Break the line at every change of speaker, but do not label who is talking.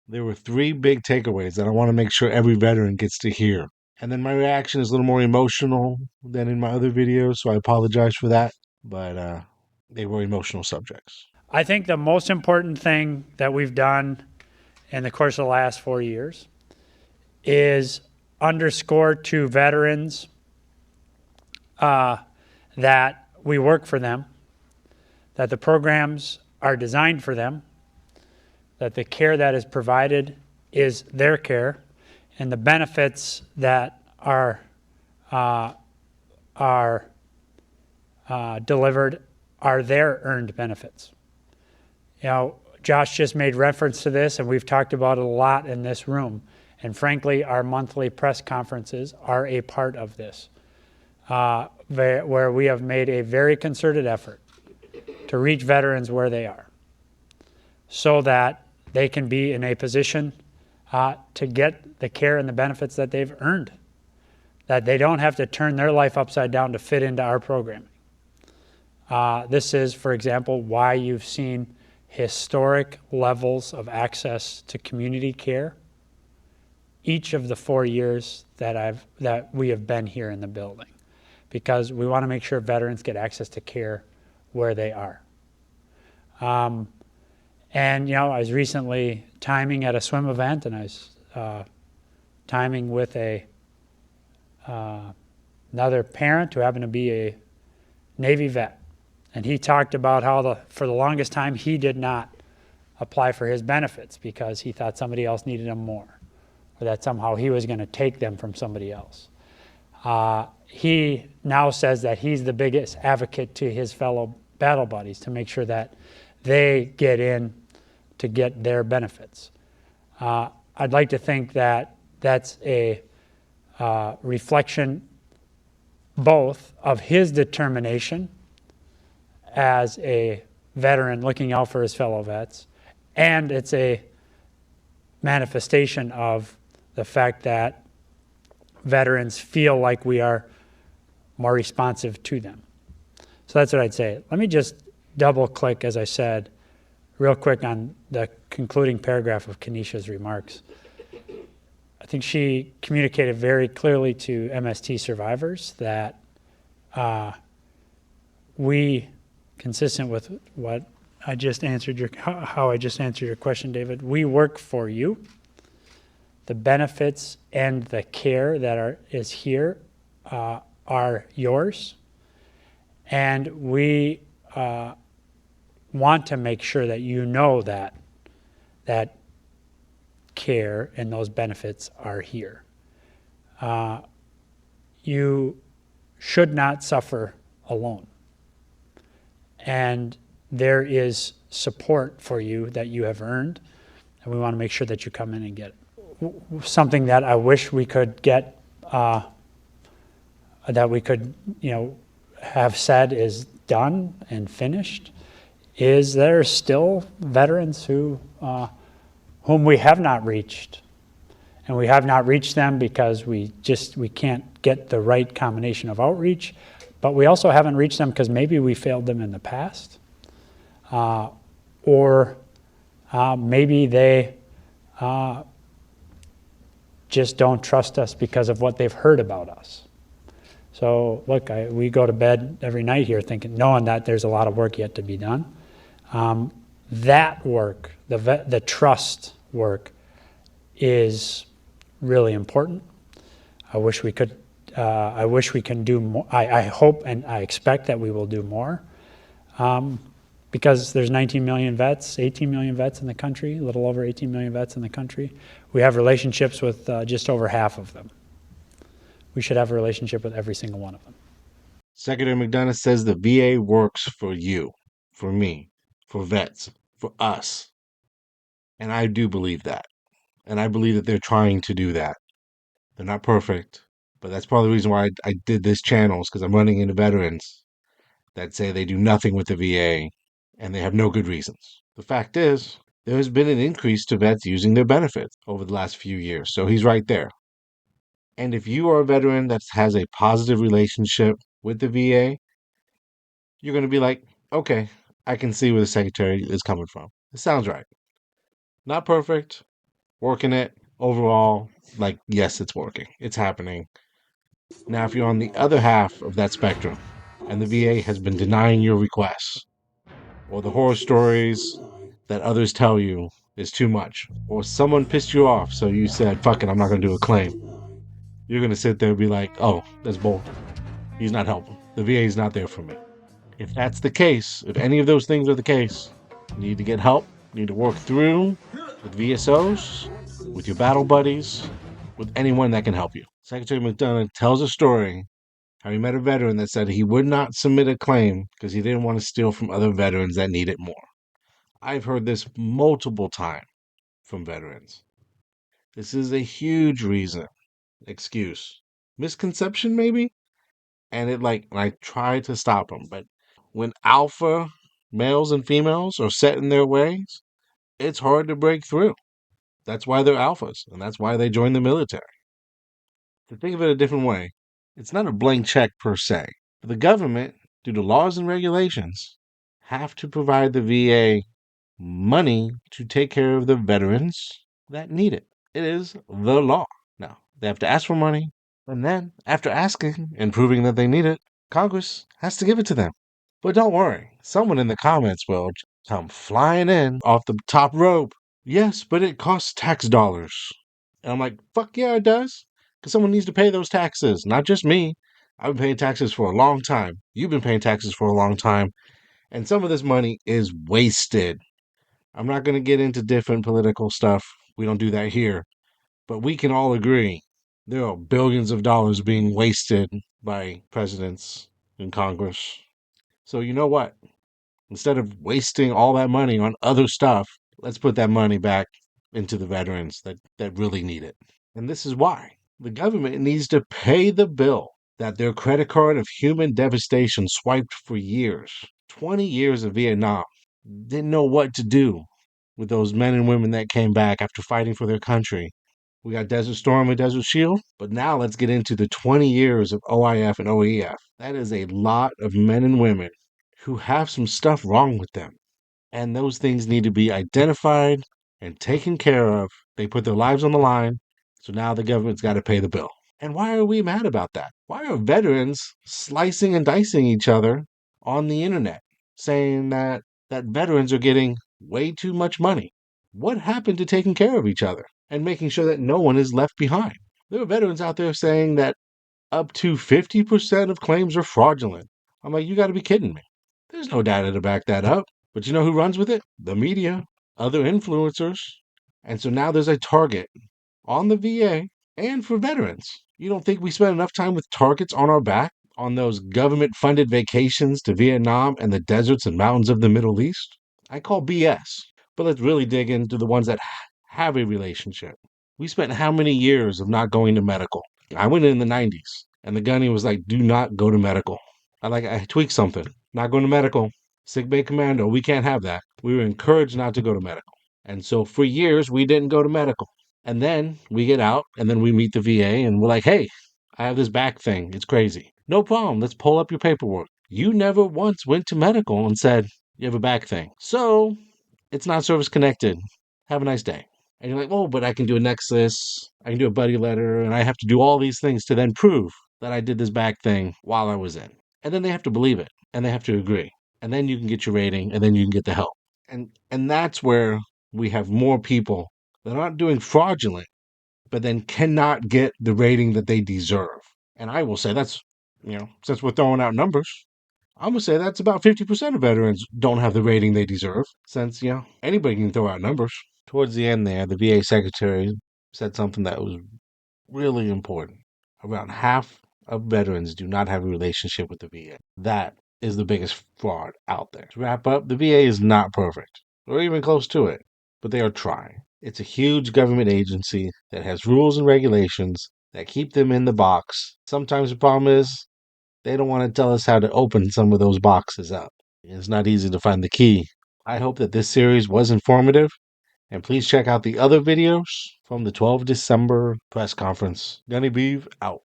There were three big takeaways that I want to make sure every veteran gets to hear. And then my reaction is a little more emotional than in my other videos, so I apologize for that. But they were emotional subjects.
I think the most important thing that we've done in the course of the last 4 years is underscore to veterans that we work for them, that the programs are designed for them, that the care that is provided is their care, and the benefits that are delivered are their earned benefits. You know, Josh just made reference to this, and we've talked about it a lot in this room. And frankly, our monthly press conferences are a part of this, where we have made a very concerted effort to reach veterans where they are so that they can be in a position to get the care and the benefits that they've earned, that they don't have to turn their life upside down to fit into our programming. This is, for example, why you've seen historic levels of access to community care each of the 4 years that we have been here in the building, because we want to make sure veterans get access to care where they are. And you know, I was recently timing at a swim event, and I was timing with another parent who happened to be a Navy vet. And he talked about how for the longest time he did not apply for his benefits because he thought somebody else needed them more, or that somehow he was going to take them from somebody else. He now says that he's the biggest advocate to his fellow battle buddies to make sure that they get in to get their benefits. I'd like to think that that's a reflection both of his determination as a veteran looking out for his fellow vets, and it's a manifestation of the fact that veterans feel like we are more responsive to them. So that's what I'd say. Let me just double click, as I said, real quick on the concluding paragraph of Kenesha's remarks. I think she communicated very clearly to MST survivors that we, consistent with what I just answered how I just answered your question, David, we work for you. The benefits and the care that is here are yours, and we want to make sure that you know that care and those benefits are here. You should not suffer alone. And there is support for you that you have earned, and we want to make sure that you come in and get it. Something that I wish we could get, that we could, have said is done and finished, is there are still veterans whom we have not reached. And we have not reached them because we can't get the right combination of outreach, but we also haven't reached them because maybe we failed them in the past, or maybe they just don't trust us because of what they've heard about us. So look, we go to bed every night here knowing that there's a lot of work yet to be done. That work, the trust work, is really important. I wish we can do more. I hope and I expect that we will do more, because there's 19 million vets, 18 million vets in the country, a little over 18 million vets in the country. We have relationships with just over half of them. We should have a relationship with every single one of them.
Secretary McDonough says the VA works for you, for me, for vets, for us. And I do believe that. And I believe that they're trying to do that. They're not perfect, but that's part of the reason why I did this channel, is because I'm running into veterans that say they do nothing with the VA and they have no good reasons. The fact is, there has been an increase to vets using their benefits over the last few years. So he's right there. And if you are a veteran that has a positive relationship with the VA, you're going to be like, okay, I can see where the secretary is coming from. It sounds right. Not perfect, working it overall, like, yes, it's working. It's happening. Now, if you're on the other half of that spectrum and the VA has been denying your requests, or the horror stories that others tell you is too much, or someone pissed you off, so you said, fuck it, I'm not going to do a claim, you're going to sit there and be like, oh, that's bull. He's not helping. The VA is not there for me. If that's the case, if any of those things are the case, you need to get help, you need to work through with VSOs, with your battle buddies, with anyone that can help you. Secretary McDonough tells a story how he met a veteran that said he would not submit a claim because he didn't want to steal from other veterans that need it more. I've heard this multiple times from veterans. This is a huge reason, excuse, misconception maybe, and I try to stop them, but when alpha males and females are set in their ways, it's hard to break through. That's why they're alphas, and that's why they join the military. To think of it a different way, it's not a blank check per se. The government, due to laws and regulations, have to provide the VA money to take care of the veterans that need it. It is the law. Now, they have to ask for money, and then, after asking and proving that they need it, Congress has to give it to them. But don't worry, someone in the comments will come flying in off the top rope. Yes, but it costs tax dollars. And I'm like, fuck yeah, it does. Because someone needs to pay those taxes, not just me. I've been paying taxes for a long time. You've been paying taxes for a long time. And some of this money is wasted. I'm not going to get into different political stuff. We don't do that here. But we can all agree there are billions of dollars being wasted by presidents in Congress. So, you know what? Instead of wasting all that money on other stuff, let's put that money back into the veterans that really need it. And this is why the government needs to pay the bill that their credit card of human devastation swiped for years. 20 years of Vietnam. Didn't know what to do with those men and women that came back after fighting for their country. We got Desert Storm and Desert Shield, but now let's get into the 20 years of OIF and OEF. That is a lot of men and women who have some stuff wrong with them. And those things need to be identified and taken care of. They put their lives on the line, so now the government's got to pay the bill. And why are we mad about that? Why are veterans slicing and dicing each other on the internet, saying that veterans are getting way too much money? What happened to taking care of each other and making sure that no one is left behind? There are veterans out there saying that up to 50% of claims are fraudulent. I'm like, you got to be kidding me. There's no data to back that up. But you know who runs with it? The media, other influencers. And so now there's a target on the VA and for veterans. You don't think we spend enough time with targets on our back on those government funded vacations to Vietnam and the deserts and mountains of the Middle East? I call BS. But let's really dig into the ones that have a relationship. We spent how many years of not going to medical? I went in the 90s and the gunny was like, do not go to medical. I tweaked something. Not going to medical. Sick bay commando. We can't have that. We were encouraged not to go to medical. And so for years, we didn't go to medical. And then we get out and then we meet the VA and we're like, hey, I have this back thing. It's crazy. No problem. Let's pull up your paperwork. You never once went to medical and said, you have a back thing. So it's not service connected. Have a nice day. And you're like, oh, but I can do a nexus, I can do a buddy letter, and I have to do all these things to then prove that I did this back thing while I was in. And then they have to believe it, and they have to agree. And then you can get your rating, and then you can get the help. And that's where we have more people that aren't doing fraudulent, but then cannot get the rating that they deserve. And I will say that's, since we're throwing out numbers, I'm going to say that's about 50% of veterans don't have the rating they deserve, since, anybody can throw out numbers. Towards the end there, the VA secretary said something that was really important. Around half of veterans do not have a relationship with the VA. That is the biggest fraud out there. To wrap up, the VA is not perfect, or even close to it, but they are trying. It's a huge government agency that has rules and regulations that keep them in the box. Sometimes the problem is they don't want to tell us how to open some of those boxes up. It's not easy to find the key. I hope that this series was informative, and please check out the other videos from the 12 December press conference. Gunny Beeve out.